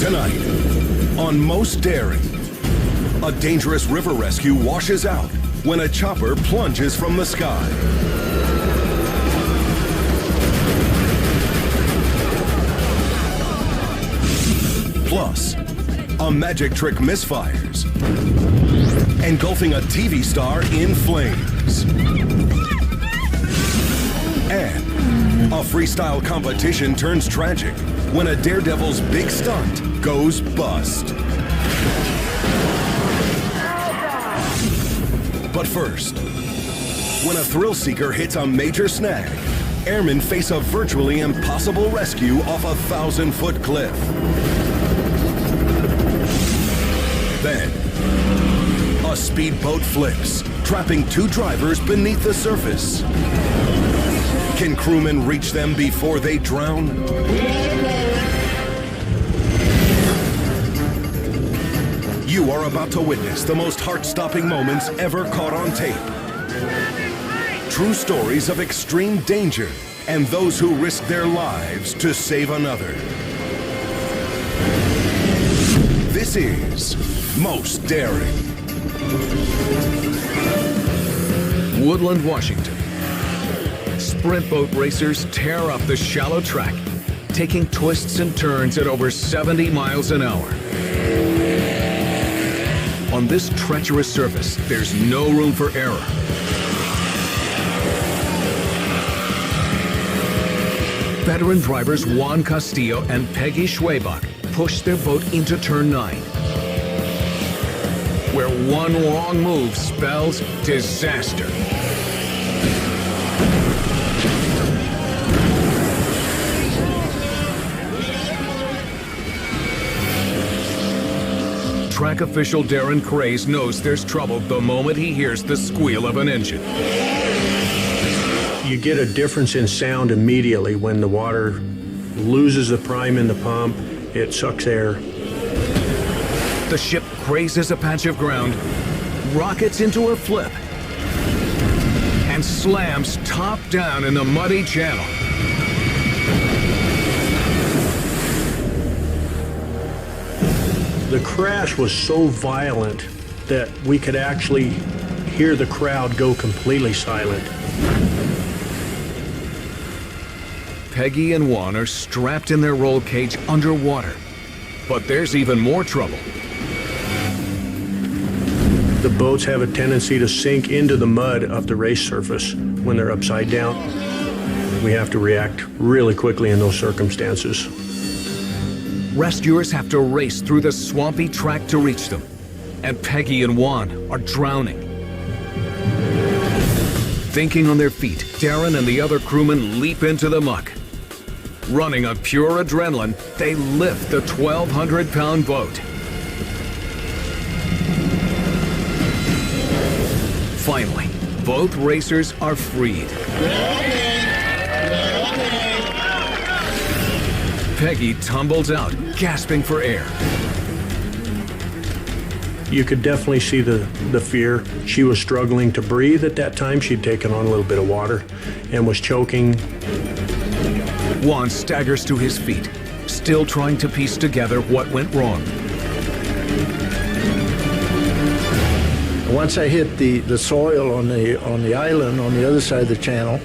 Tonight, on Most Daring, a dangerous river rescue washes out when a chopper plunges from the sky. Plus, a magic trick misfires, engulfing a TV star in flames. And a freestyle competition turns tragic when a daredevil's big stunt goes bust. But first, when a thrill seeker hits a major snag, airmen face a virtually impossible rescue off a 1,000-foot cliff. Then, a speedboat flips, trapping 2 drivers beneath the surface. Can crewmen reach them before they drown? You are about to witness the most heart-stopping moments ever caught on tape. True stories of extreme danger and those who risk their lives to save another. This is Most Daring. Woodland, Washington. Sprint boat racers tear up the shallow track, taking twists and turns at over 70 miles an hour. On this treacherous surface, there's no room for error. Veteran drivers Juan Castillo and Peggy Schwebach push their boat into turn 9, where one wrong move spells disaster. Track official Darren Craze knows there's trouble the moment he hears the squeal of an engine. You get a difference in sound immediately when the water loses the prime in the pump. It sucks air. The ship grazes a patch of ground, rockets into a flip, and slams top down in the muddy channel. The crash was so violent that we could actually hear the crowd go completely silent. Peggy and Juan are strapped in their roll cage underwater. But there's even more trouble. The boats have a tendency to sink into the mud of the race surface when they're upside down. We have to react really quickly in those circumstances. Rescuers have to race through the swampy track to reach them. And Peggy and Juan are drowning. Thinking on their feet, Darren and the other crewmen leap into the muck. Running on pure adrenaline, they lift the 1,200-pound boat. Finally, both racers are freed. Peggy tumbles out, gasping for air. You could definitely see the fear. She was struggling to breathe at that time. She'd taken on a little bit of water and was choking. Juan staggers to his feet, still trying to piece together what went wrong. Once I hit the soil on the island on the other side of the channel,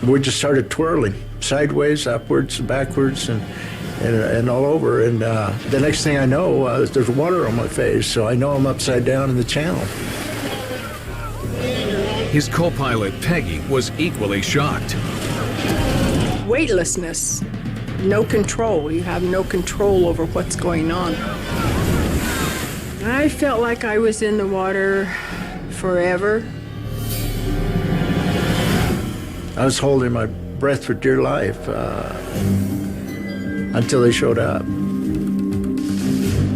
we just started twirling. Sideways, upwards, backwards, and all over. And the next thing I know, there's water on my face, so I know I'm upside down in the channel. His co-pilot, Peggy, was equally shocked. Weightlessness, no control. You have no control over what's going on. I felt like I was in the water forever. I was holding my breath for dear life until they showed up.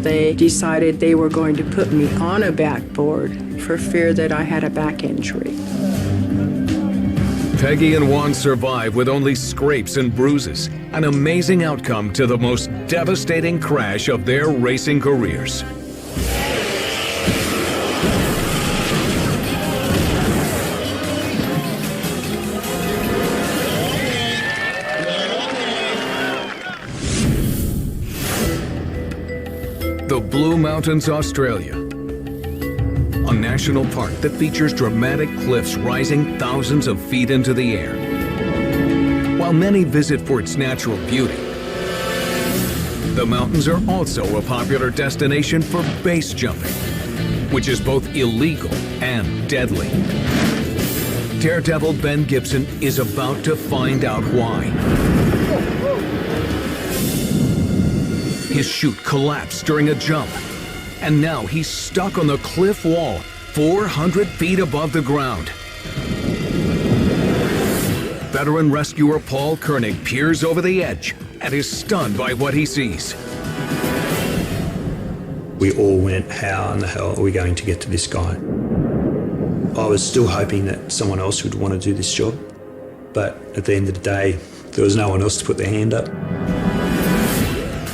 They decided they were going to put me on a backboard for fear that I had a back injury. Peggy and Juan survive with only scrapes and bruises, an amazing outcome to the most devastating crash of their racing careers. The Blue Mountains, Australia. A national park that features dramatic cliffs rising thousands of feet into the air. While many visit for its natural beauty, the mountains are also a popular destination for base jumping, which is both illegal and deadly. Daredevil Ben Gibson is about to find out why. His chute collapsed during a jump, and now he's stuck on the cliff wall, 400 feet above the ground. Veteran rescuer Paul Koenig peers over the edge and is stunned by what he sees. We all went, how in the hell are we going to get to this guy? I was still hoping that someone else would want to do this job, but at the end of the day, there was no one else to put their hand up.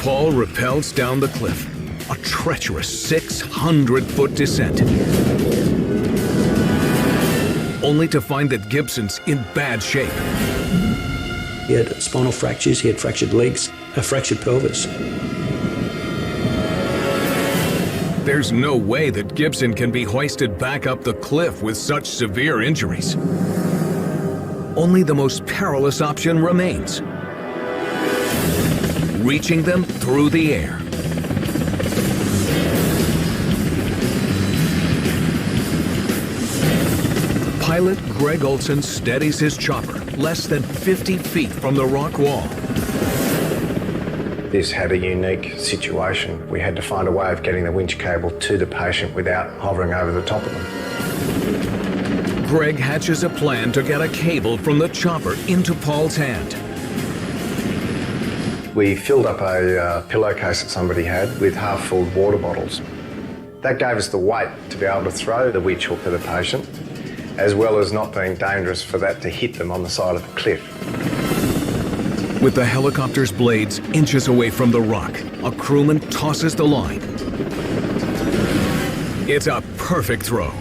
Paul rappels down the cliff, a treacherous 600-foot descent, only to find that Gibson's in bad shape. He had spinal fractures, he had fractured legs, a fractured pelvis. There's no way that Gibson can be hoisted back up the cliff with such severe injuries. Only the most perilous option remains: reaching them through the air. Pilot Greg Olson steadies his chopper less than 50 feet from the rock wall. This had a unique situation. We had to find a way of getting the winch cable to the patient without hovering over the top of them. Greg hatches a plan to get a cable from the chopper into Paul's hand. We filled up a pillowcase that somebody had with half-full water bottles. That gave us the weight to be able to throw the winch hook at the patient, as well as not being dangerous for that to hit them on the side of the cliff. With the helicopter's blades inches away from the rock, a crewman tosses the line. It's a perfect throw.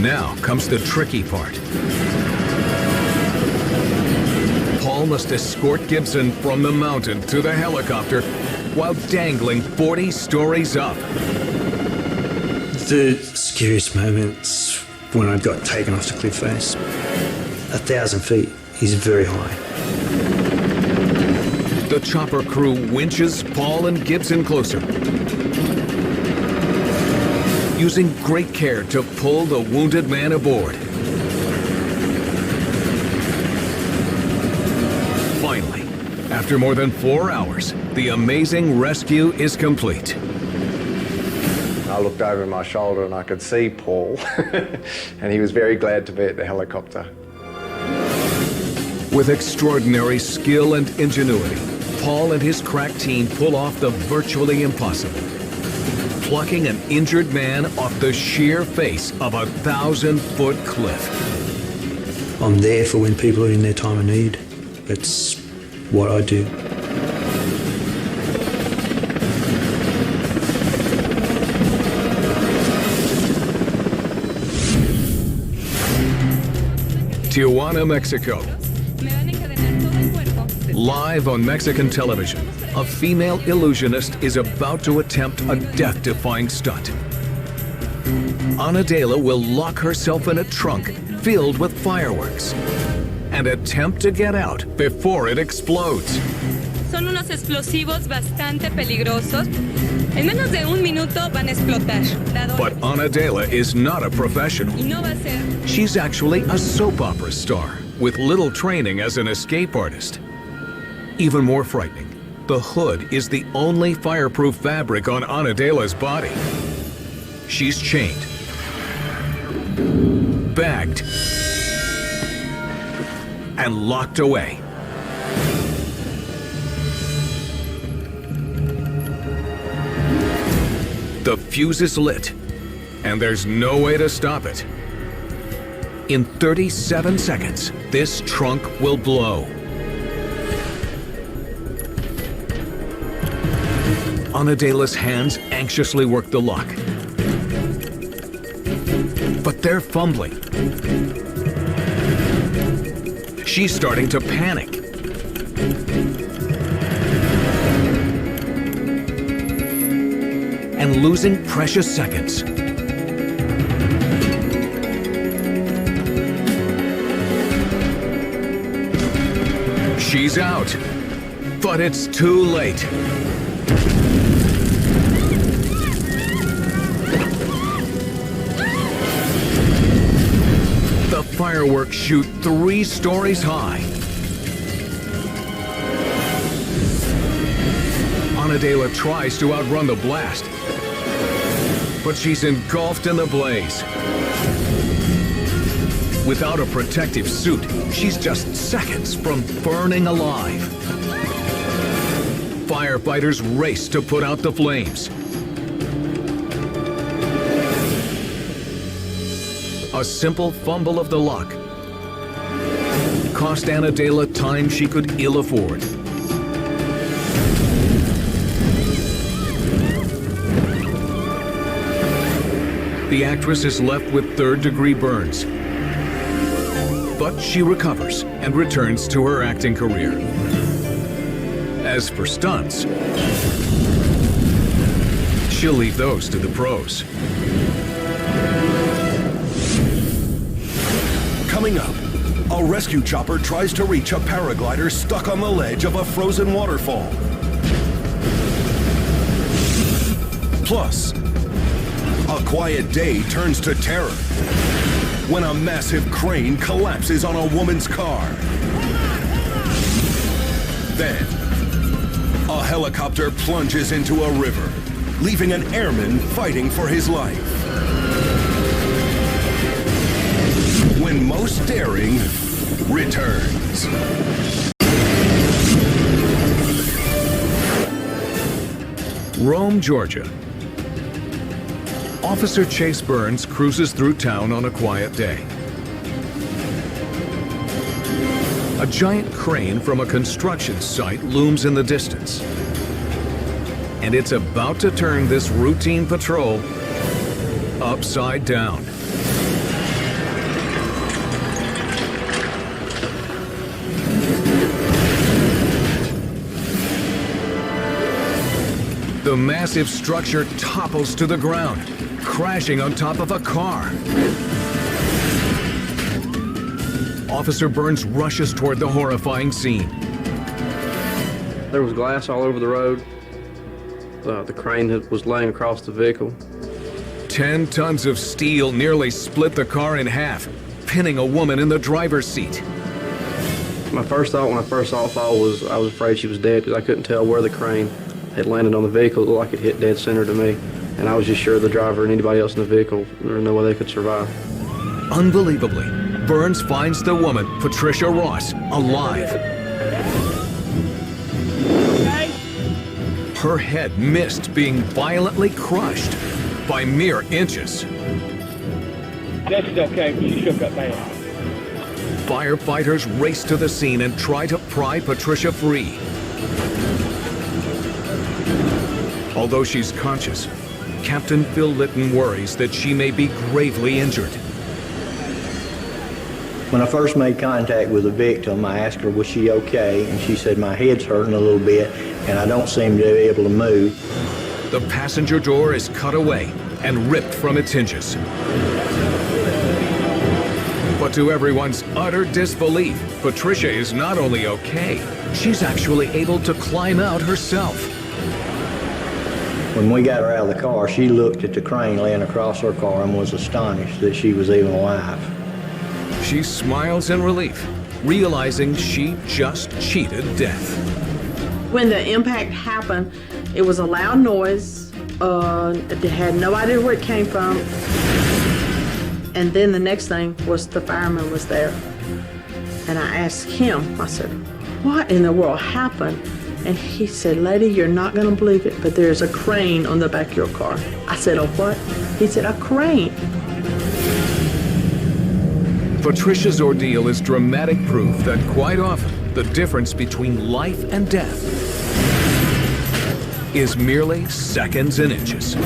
Now comes the tricky part. Paul must escort Gibson from the mountain to the helicopter while dangling 40 stories up. The scariest moments when I got taken off the cliff face. 1,000 feet is very high. The chopper crew winches Paul and Gibson closer, using great care to pull the wounded man aboard. Finally, after more than 4 hours, the amazing rescue is complete. I looked over my shoulder and I could see Paul, and he was very glad to be at the helicopter. With extraordinary skill and ingenuity, Paul and his crack team pull off the virtually impossible, plucking an injured man off the sheer face of a 1,000-foot cliff. I'm there for when people are in their time of need. That's what I do. Tijuana, Mexico. Live on Mexican television, a female illusionist is about to attempt a death-defying stunt. Ana Dela will lock herself in a trunk filled with fireworks and attempt to get out before it explodes. Son unos explosivos bastante peligrosos. En menos de un minuto van a explotar. But Ana Dela is not a professional. Y no va a ser. She's actually a soap opera star with little training as an escape artist. Even more frightening, the hood is the only fireproof fabric on Ana Dela's body. She's chained, bagged, and locked away. The fuse is lit, and there's no way to stop it. In 37 seconds, this trunk will blow. Ana Dela's hands anxiously work the lock. But they're fumbling. She's starting to panic. and losing precious seconds. She's out, but it's too late. The fireworks shoot 3 stories high. Anadela tries to outrun the blast, but she's engulfed in the blaze. Without a protective suit, she's just seconds from burning alive. Firefighters race to put out the flames. A simple fumble of the luck cost Anadela time she could ill afford. The actress is left with third-degree burns, but she recovers and returns to her acting career. As for stunts, she'll leave those to the pros. Coming up, a rescue chopper tries to reach a paraglider stuck on the ledge of a frozen waterfall. Plus, a quiet day turns to terror when a massive crane collapses on a woman's car. Then, a helicopter plunges into a river, leaving an airman fighting for his life. When Most Daring returns. Rome, Georgia. Officer Chase Burns cruises through town on a quiet day. A giant crane from a construction site looms in the distance, and it's about to turn this routine patrol upside down. The massive structure topples to the ground, crashing on top of a car. Officer Burns rushes toward the horrifying scene. There was glass all over the road. The crane was laying across the vehicle. 10 tons of steel nearly split the car in half, pinning a woman in the driver's seat. My first thought when I first saw it fall was I was afraid she was dead because I couldn't tell where the crane had landed on the vehicle. It looked like it hit dead center to me. And I was just sure the driver and anybody else in the vehicle, there was no way they could survive. Unbelievably, Burns finds the woman, Patricia Ross, alive. Her head missed being violently crushed by mere inches. That's okay, she shook up bad. Firefighters race to the scene and try to pry Patricia free. Although she's conscious, Captain Phil Litton worries that she may be gravely injured. When I first made contact with the victim, I asked her, was she okay? And she said, my head's hurting a little bit, and I don't seem to be able to move. The passenger door is cut away and ripped from its hinges. But to everyone's utter disbelief, Patricia is not only okay, she's actually able to climb out herself. When we got her out of the car, she looked at the crane laying across her car and was astonished that she was even alive. She smiles in relief, realizing she just cheated death. When the impact happened, it was a loud noise. It had no idea where it came from. And then the next thing was the fireman was there. And I asked him, I said, what in the world happened? And he said, lady, you're not gonna believe it, but there's a crane on the back of your car. I said, a what? He said, a crane. Patricia's ordeal is dramatic proof that quite often the difference between life and death is merely seconds and inches.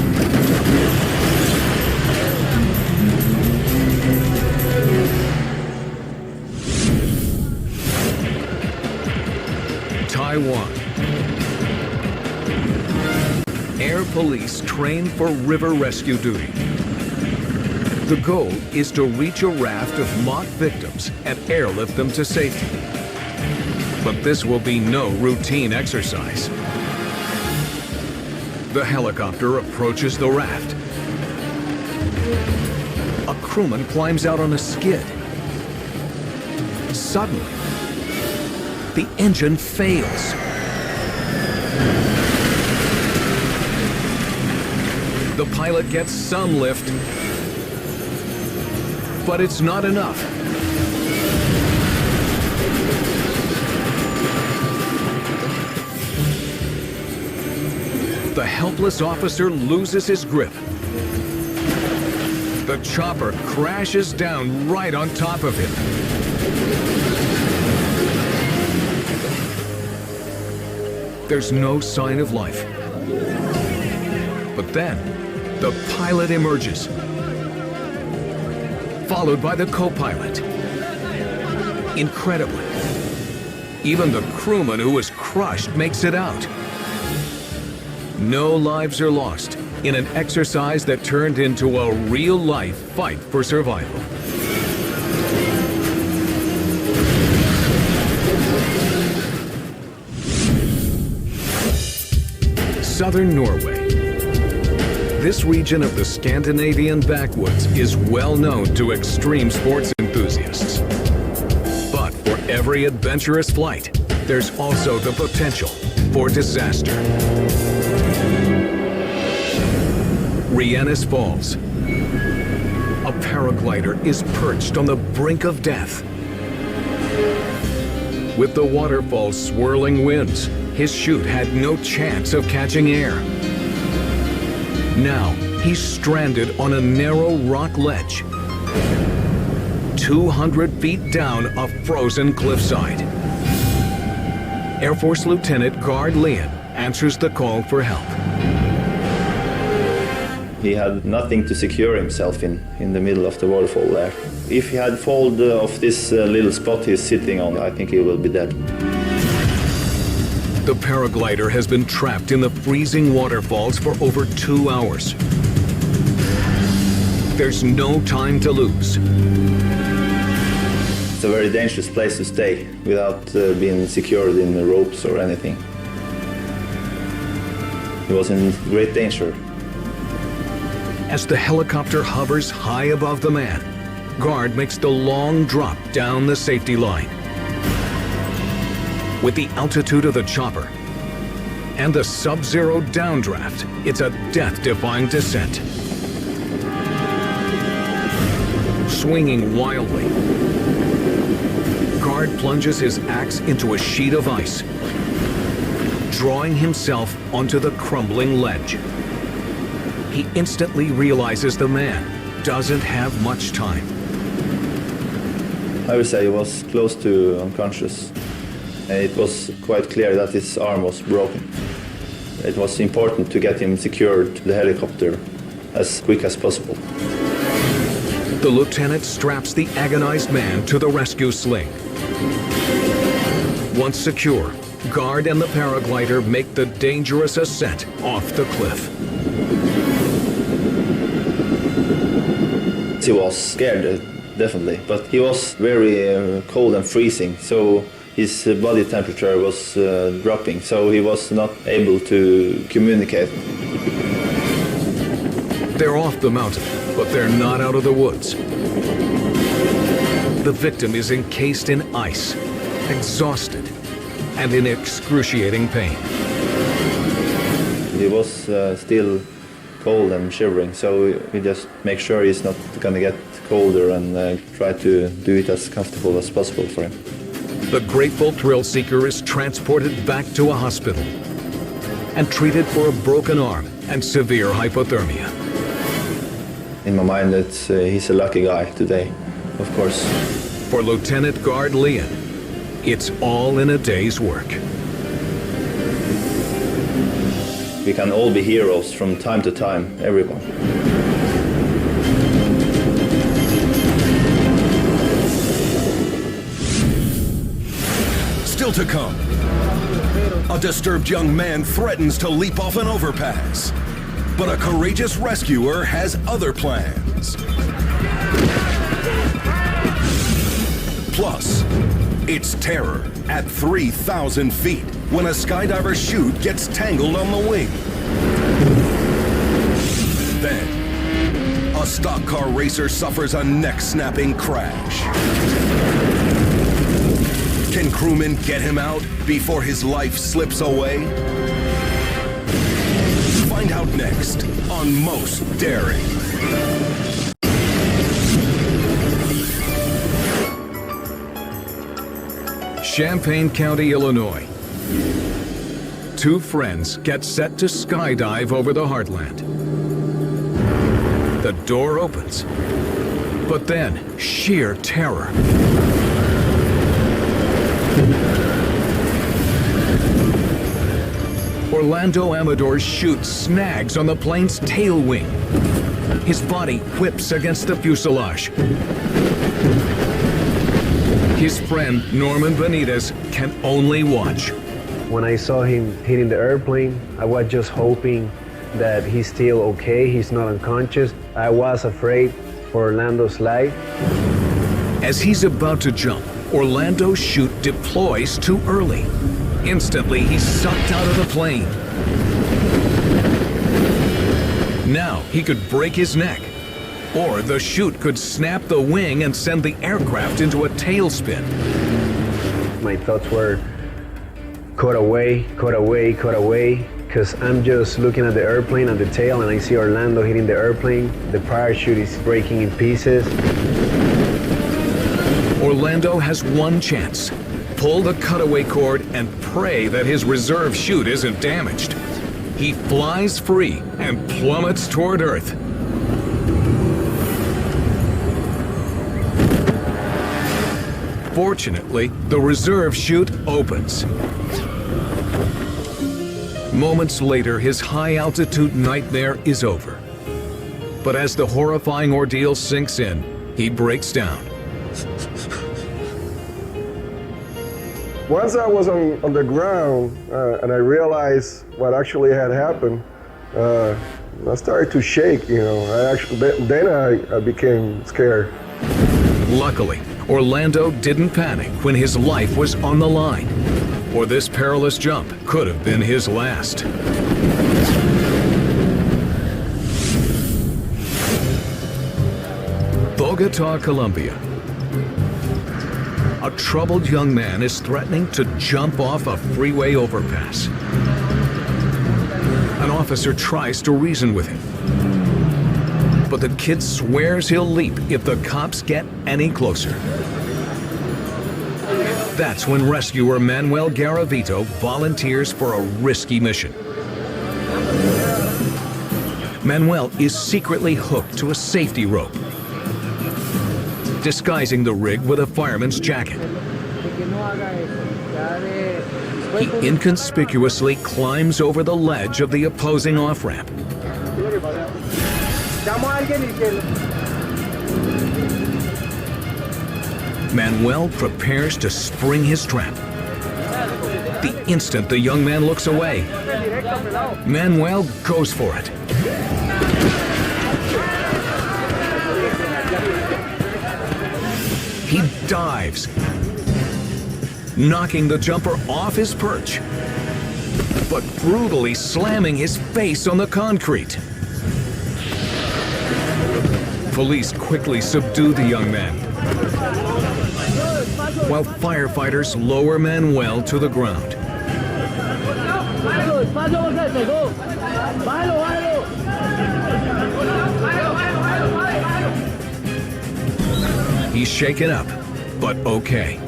Taiwan. air police trained for river rescue duty. The goal is to reach a raft of mock victims and airlift them to safety. But this will be no routine exercise. The helicopter approaches the raft. A crewman climbs out on a skid. Suddenly, the engine fails. The pilot gets some lift, but it's not enough. The helpless officer loses his grip. The chopper crashes down right on top of him. There's no sign of life. But then, the pilot emerges, followed by the co-pilot. Incredibly, even the crewman who was crushed makes it out. No lives are lost in an exercise that turned into a real-life fight for survival. Southern Norway. This region of the Scandinavian backwoods is well known to extreme sports enthusiasts. But for every adventurous flight, there's also the potential for disaster. Riennis Falls. A paraglider is perched on the brink of death. With the waterfall's swirling winds, his chute had no chance of catching air. Now, he's stranded on a narrow rock ledge, 200 feet down a frozen cliffside. Air Force Lieutenant Gard Lien answers the call for help. He had nothing to secure himself in the middle of the waterfall there. If he had fallen off this little spot he's sitting on, I think he will be dead. The paraglider has been trapped in the freezing waterfalls for over 2 hours. There's no time to lose. It's a very dangerous place to stay without being secured in the ropes or anything. He was in great danger. As the helicopter hovers high above the man, Gard makes the long drop down the safety line. With the altitude of the chopper and the sub-zero downdraft, it's a death-defying descent. Swinging wildly, Gard plunges his axe into a sheet of ice, drawing himself onto the crumbling ledge. He instantly realizes the man doesn't have much time. I would say he was close to unconscious. It was quite clear that his arm was broken. It was important to get him secured to the helicopter as quick as possible. The lieutenant straps the agonized man to the rescue sling. Once secure, Gard and the paraglider make the dangerous ascent off the cliff. He was scared, definitely, but he was very cold and freezing, so his body temperature was dropping, so he was not able to communicate. They're off the mountain, but they're not out of the woods. The victim is encased in ice, exhausted, and in excruciating pain. He was still cold and shivering, so we just make sure he's not going to get colder and try to do it as comfortable as possible for him. The grateful thrill seeker is transported back to a hospital and treated for a broken arm and severe hypothermia. In my mind, he's a lucky guy today, of course. For Lieutenant Gard Lien, it's all in a day's work. We can all be heroes from time to time, everyone. Still to come. A disturbed young man threatens to leap off an overpass. But a courageous rescuer has other plans. Plus, it's terror at 3,000 feet when a skydiver's chute gets tangled on the wing. Then, a stock car racer suffers a neck-snapping crash. Can crewmen get him out before his life slips away? Find out next on Most Daring. Champaign County, Illinois. Two friends get set to skydive over the heartland. The door opens, but then sheer terror. Orlando Amador's chute snags on the plane's tail wing. His body whips against the fuselage. His friend, Norman Benitez, can only watch. When I saw him hitting the airplane, I was just hoping that he's still okay, he's not unconscious. I was afraid for Orlando's life. As he's about to jump, Orlando's chute deploys too early. Instantly, he's sucked out of the plane. Now, he could break his neck. Or the chute could snap the wing and send the aircraft into a tailspin. My thoughts were, cut away, because I'm just looking at the airplane at the tail and I see Orlando hitting the airplane. The parachute is breaking in pieces. Orlando has one chance. Pull the cutaway cord and pray that his reserve chute isn't damaged. He flies free and plummets toward Earth. Fortunately, the reserve chute opens. Moments later, his high-altitude nightmare is over. But as the horrifying ordeal sinks in, he breaks down. Once I was on the ground and I realized what actually had happened, I started to shake, then I became scared. Luckily, Orlando didn't panic when his life was on the line, or this perilous jump could have been his last. Bogota, Colombia. A troubled young man is threatening to jump off a freeway overpass. An officer tries to reason with him, but the kid swears he'll leap if the cops get any closer. That's when rescuer Manuel Garavito volunteers for a risky mission. Manuel is secretly hooked to a safety rope, disguising the rig with a fireman's jacket. He inconspicuously climbs over the ledge of the opposing off-ramp. Manuel prepares to spring his trap. The instant the young man looks away, Manuel goes for it. He dives, knocking the jumper off his perch, but brutally slamming his face on the concrete. Police quickly subdue the young man, while firefighters lower Manuel to the ground. He's shaken up, but okay.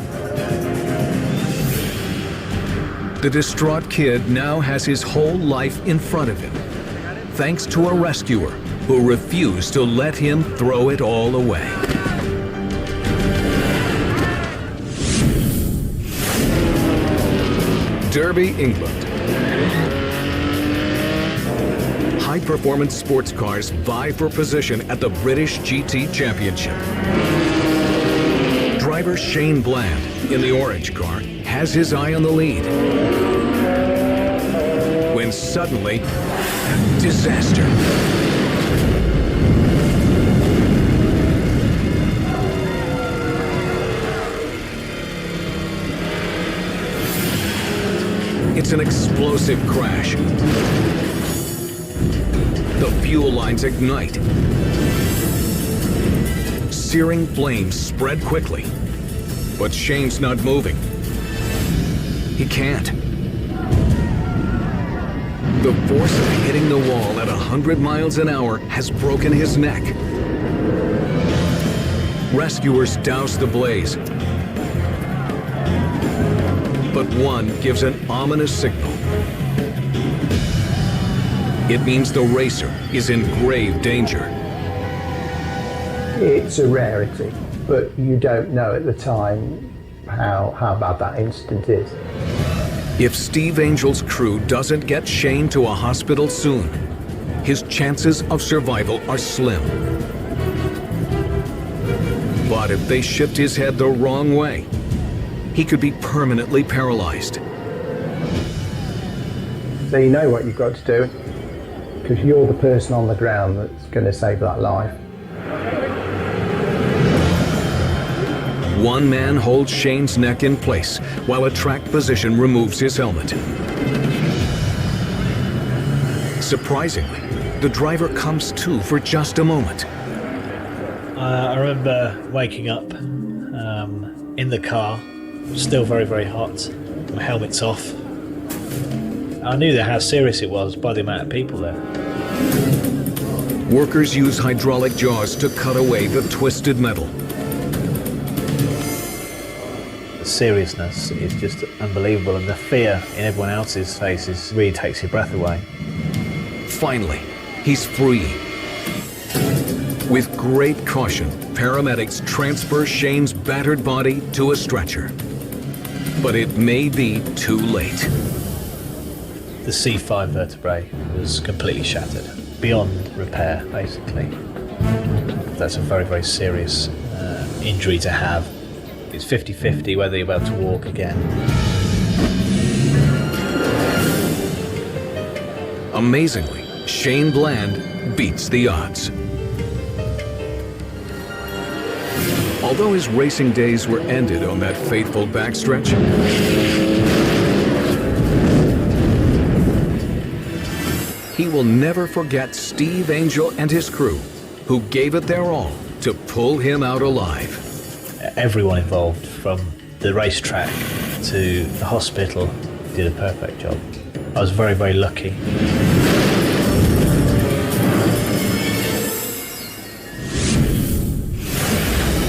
The distraught kid now has his whole life in front of him, thanks to a rescuer who refused to let him throw it all away. Derby, England. High-performance sports cars vie for position at the British GT Championship. Driver Shane Bland, in the orange car, has his eye on the lead. suddenly, disaster. It's an explosive crash. The fuel lines ignite. Searing flames spread quickly. But Shane's not moving. He can't. The force of hitting the wall at 100 miles an hour has broken his neck. Rescuers douse the blaze. But one gives an ominous signal. It means the racer is in grave danger. It's a rarity, but you don't know at the time how bad that incident is. If Steve Angel's crew doesn't get Shane to a hospital soon, his chances of survival are slim. But if they shift his head the wrong way, he could be permanently paralyzed. So you know what you've got to do, because you're the person on the ground that's going to save that life. One man holds Shane's neck in place while a track physician removes his helmet. Surprisingly, the driver comes to for just a moment. I remember waking up in the car, still very, very hot. My helmet's off. I knew how serious it was by the amount of people there. Workers use hydraulic jaws to cut away the twisted metal. The seriousness is just unbelievable, and the fear in everyone else's faces really takes your breath away. Finally, he's free. With great caution, paramedics transfer Shane's battered body to a stretcher. But it may be too late. The C5 vertebrae was completely shattered, beyond repair, basically. That's a very, very serious injury to have. It's 50-50 whether you're able to walk again. Amazingly, Shane Bland beats the odds. Although his racing days were ended on that fateful backstretch, he will never forget Steve Angel and his crew, who gave it their all to pull him out alive. Everyone involved, from the racetrack to the hospital, did a perfect job. I was very, very lucky.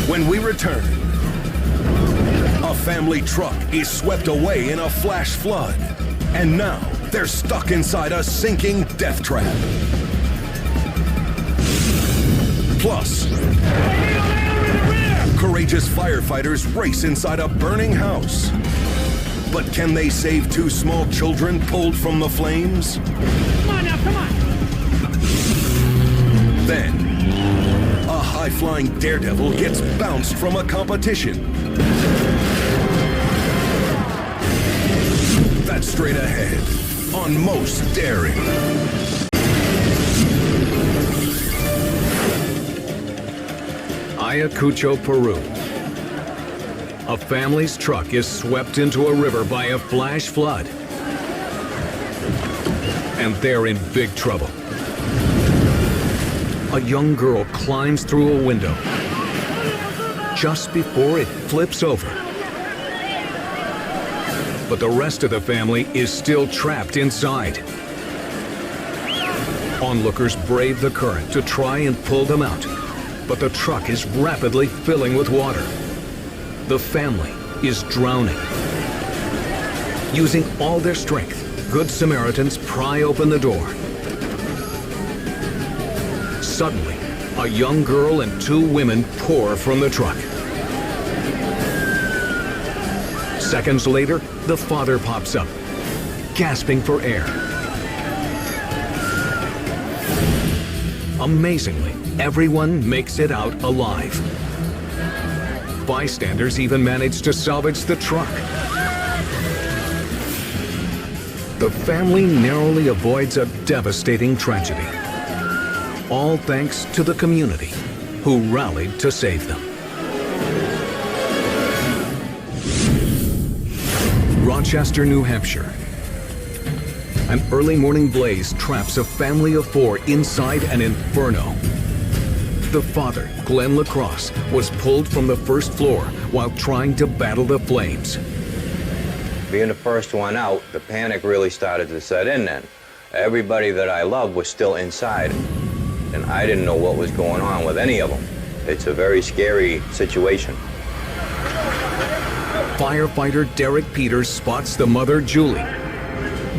When we return, a family truck is swept away in a flash flood, and now they're stuck inside a sinking death trap. Plus, courageous firefighters race inside a burning house. But can they save two small children pulled from the flames? Come on now, come on! Then, a high-flying daredevil gets bounced from a competition. That's straight ahead on Most Daring. Ayacucho, Peru. A family's truck is swept into a river by a flash flood. And they're in big trouble. A young girl climbs through a window just before it flips over. But the rest of the family is still trapped inside. Onlookers brave the current to try and pull them out, but the truck is rapidly filling with water. The family is drowning. Using all their strength, Good Samaritans pry open the door. Suddenly, a young girl and two women pour from the truck. Seconds later, the father pops up, gasping for air. Amazingly, everyone makes it out alive. Bystanders even manage to salvage the truck. the family narrowly avoids a devastating tragedy. All thanks to the community who rallied to save them. Rochester, New Hampshire. An early morning blaze traps a family of 4 inside an inferno. The father, Glenn Lacrosse, was pulled from the first floor while trying to battle the flames. Being the first one out, the panic really started to set in then. Everybody that I loved was still inside, and I didn't know what was going on with any of them. It's a very scary situation. Firefighter Derek Peters spots the mother, Julie,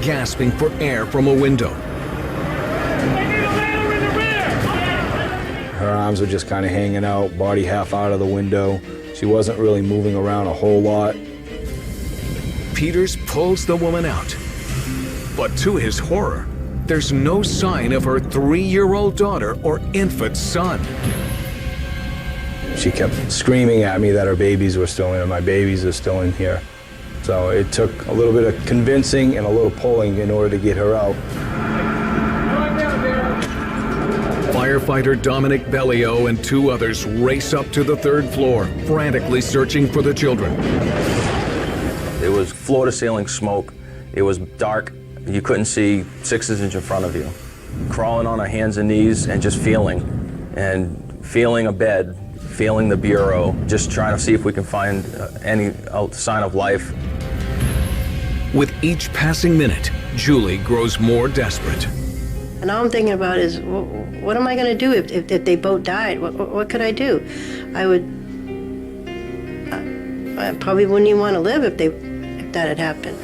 gasping for air from a window. Her arms were just kind of hanging out, body half out of the window. She wasn't really moving around a whole lot. Peters pulls the woman out. But to his horror, there's no sign of her 3-year-old daughter or infant son. She kept screaming at me that her babies were still in here, my babies are still in here. So it took a little bit of convincing and a little pulling in order to get her out. Firefighter Dominic Bellio and 2 others race up to the 3rd floor, frantically searching for the children. It was floor-to-ceiling smoke. It was dark. You couldn't see 6 inches in front of you. Crawling on our hands and knees and just feeling a bed, feeling the bureau, just trying to see if we can find any sign of life. With each passing minute, Julie grows more desperate. And all I'm thinking about is, what am I going to do if they both died? What could I do? I probably wouldn't even want to live if that had happened.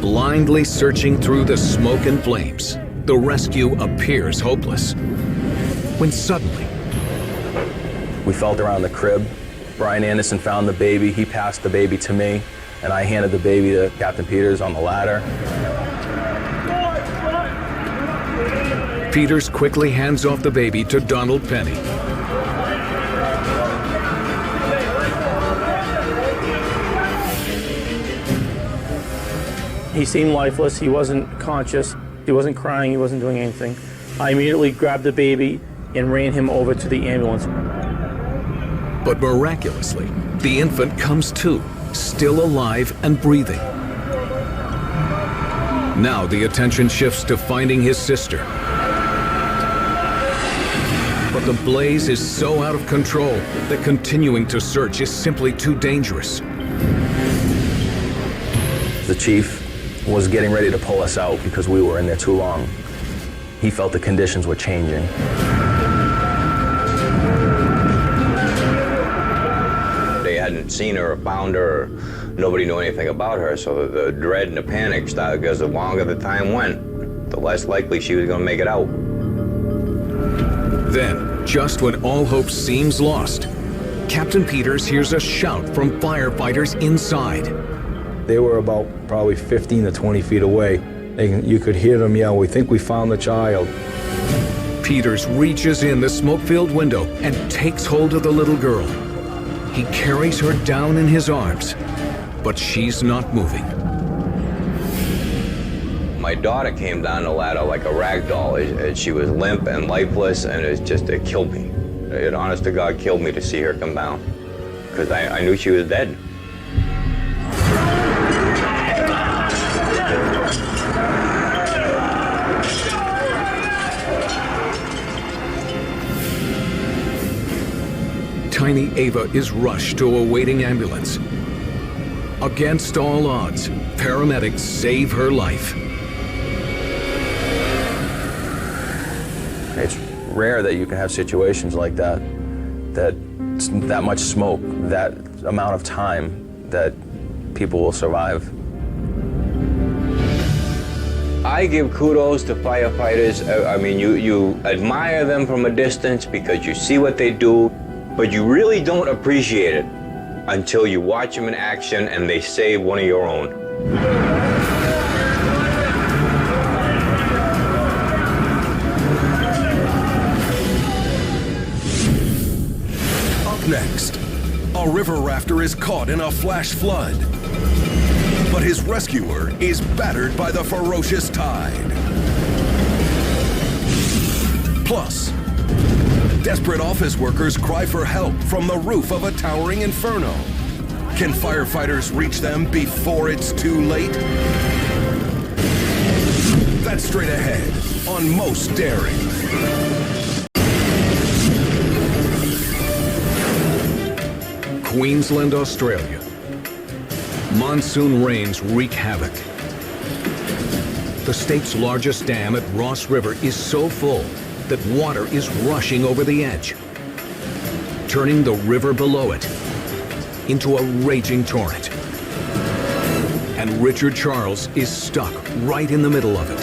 Blindly searching through the smoke and flames, the rescue appears hopeless. When suddenly, we felt around the crib. Brian Anderson found the baby. He passed the baby to me, and I handed the baby to Captain Peters on the ladder. Peters quickly hands off the baby to Donald Penny. He seemed lifeless. He wasn't conscious. He wasn't crying. He wasn't doing anything. I immediately grabbed the baby and ran him over to the ambulance. But miraculously, the infant comes to, still alive and breathing. Now the attention shifts to finding his sister. But the blaze is so out of control that continuing to search is simply too dangerous. The chief was getting ready to pull us out because we were in there too long. He felt the conditions were changing. They hadn't seen her or found her, or nobody knew anything about her, so the dread and the panic started, because the longer the time went, the less likely she was going to make it out. Then, just when all hope seems lost, Captain Peters hears a shout from firefighters inside. They were about probably 15 to 20 feet away. You could hear them yell, "We think we found the child." Peters reaches in the smoke-filled window and takes hold of the little girl. He carries her down in his arms, but she's not moving. My daughter came down the ladder like a rag doll. She was limp and lifeless, and it killed me. It honest to God killed me to see her come down, because I knew she was dead. Tiny Ava is rushed to a waiting ambulance. Against all odds, paramedics save her life. It's rare that you can have situations like that much smoke, that amount of time, that people will survive. I give kudos to firefighters. I mean, you admire them from a distance because you see what they do, but you really don't appreciate it until you watch them in action and they save one of your own. Up next, a river rafter is caught in a flash flood. But but his rescuer is battered by the ferocious tide. Plus, desperate office workers cry for help from the roof of a towering inferno. Can firefighters reach them before it's too late? That's straight ahead on Most Daring. Queensland, Australia. Monsoon rains wreak havoc. The state's largest dam at Ross River is so full that water is rushing over the edge, turning the river below it into a raging torrent. And Richard Charles is stuck right in the middle of it.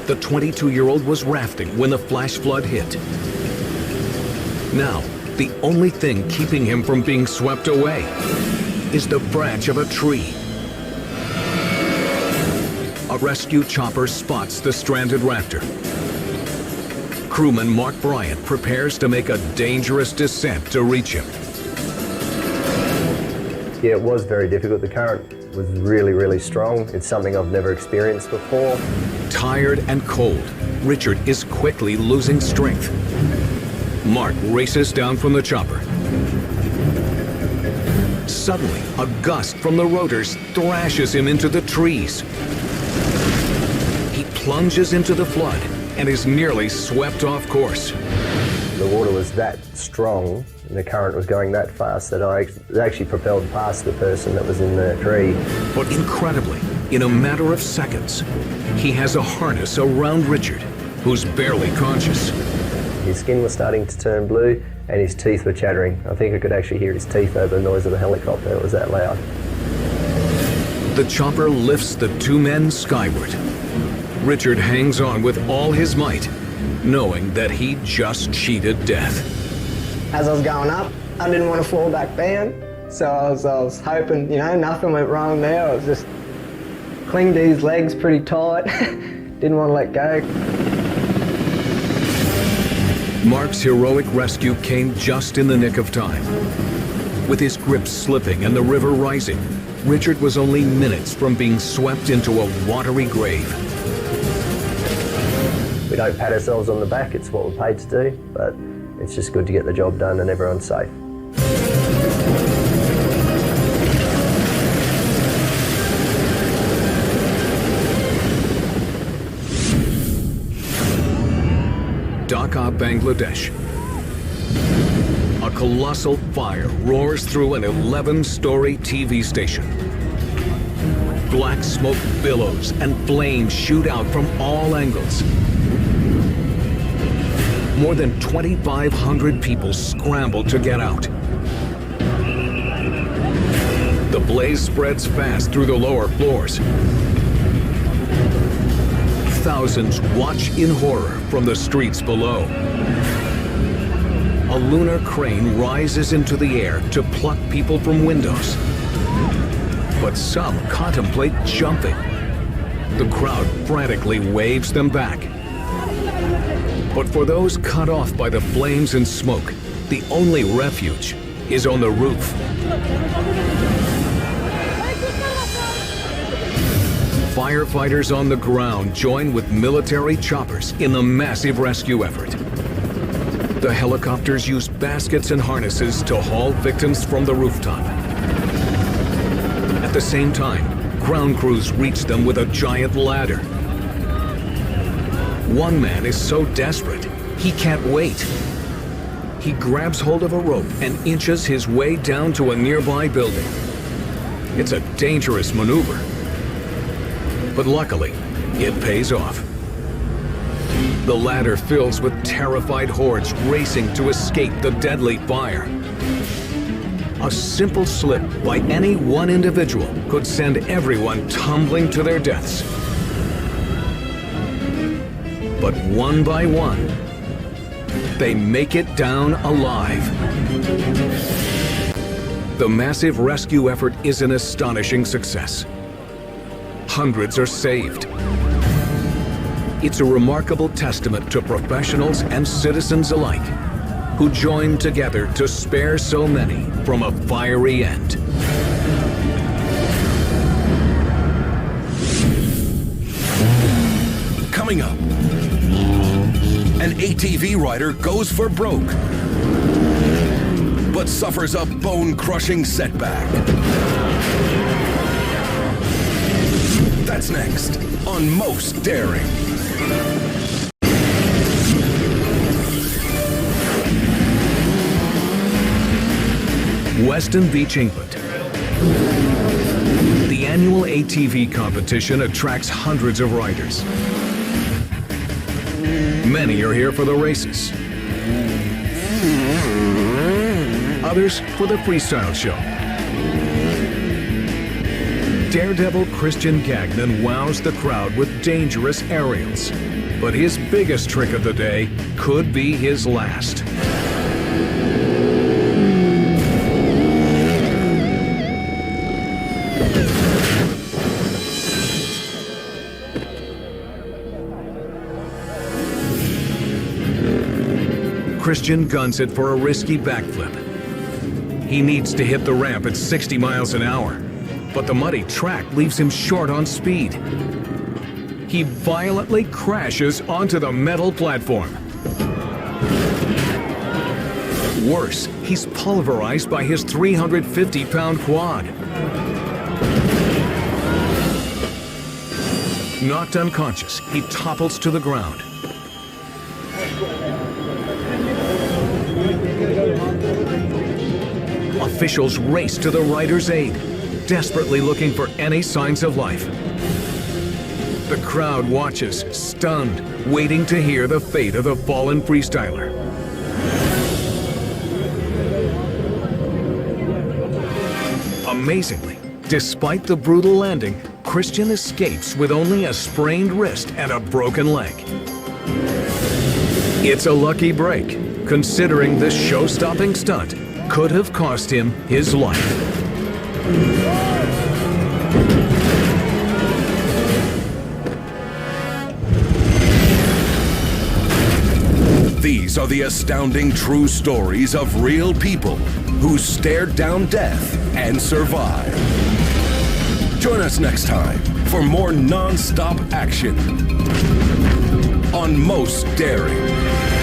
The 22-year-old was rafting when the flash flood hit. Now, the only thing keeping him from being swept away is the branch of a tree. A rescue chopper spots the stranded rafter. Crewman Mark Bryant prepares to make a dangerous descent to reach him. Yeah, it was very difficult. The current was really, really strong. It's something I've never experienced before. Tired and cold, Richard is quickly losing strength. Mark races down from the chopper. Suddenly, a gust from the rotors thrashes him into the trees. He plunges into the flood and is nearly swept off course. The water was that strong and the current was going that fast that I actually propelled past the person that was in the tree. But incredibly, in a matter of seconds, he has a harness around Richard, who's barely conscious. His skin was starting to turn blue and his teeth were chattering. I think I could actually hear his teeth over the noise of the helicopter. It was that loud. The chopper lifts the two men skyward. Richard hangs on with all his might, knowing that he just cheated death. As I was going up, I didn't want to fall back down, so I was hoping, nothing went wrong there. I was just clinging to his legs pretty tight, didn't want to let go. Mark's heroic rescue came just in the nick of time. With his grip slipping and the river rising, Richard was only minutes from being swept into a watery grave. We don't pat ourselves on the back, it's what we're paid to do, but it's just good to get the job done and everyone's safe. Dhaka, Bangladesh. A colossal fire roars through an 11-story TV station. Black smoke billows and flames shoot out from all angles. More than 2,500 people scramble to get out. The blaze spreads fast through the lower floors. Thousands watch in horror from the streets below. A lunar crane rises into the air to pluck people from windows. But some contemplate jumping. The crowd frantically waves them back. But for those cut off by the flames and smoke, the only refuge is on the roof. Firefighters on the ground join with military choppers in the massive rescue effort. The helicopters use baskets and harnesses to haul victims from the rooftop. At the same time, ground crews reach them with a giant ladder. One man is so desperate, he can't wait. He grabs hold of a rope and inches his way down to a nearby building. It's a dangerous maneuver, but luckily, it pays off. The ladder fills with terrified hordes racing to escape the deadly fire. A simple slip by any one individual could send everyone tumbling to their deaths. But one by one, they make it down alive. The massive rescue effort is an astonishing success. Hundreds are saved. It's a remarkable testament to professionals and citizens alike who joined together to spare so many from a fiery end. Coming up, an ATV rider goes for broke, but suffers a bone-crushing setback. That's next on Most Daring. Weston Beach, England. The annual ATV competition attracts hundreds of riders. Many are here for the races. Others for the freestyle show. Daredevil Christian Gagnon wows the crowd with dangerous aerials. But his biggest trick of the day could be his last. Christian guns it for a risky backflip. He needs to hit the ramp at 60 miles an hour, but the muddy track leaves him short on speed. He violently crashes onto the metal platform. Worse, he's pulverized by his 350-pound quad. Knocked unconscious, he topples to the ground. Officials race to the rider's aid, desperately looking for any signs of life. The crowd watches, stunned, waiting to hear the fate of the fallen freestyler. Amazingly, despite the brutal landing, Christian escapes with only a sprained wrist and a broken leg. It's a lucky break, considering this show-stopping stunt could have cost him his life. These are the astounding true stories of real people who stared down death and survived. Join us next time for more non-stop action on Most Daring.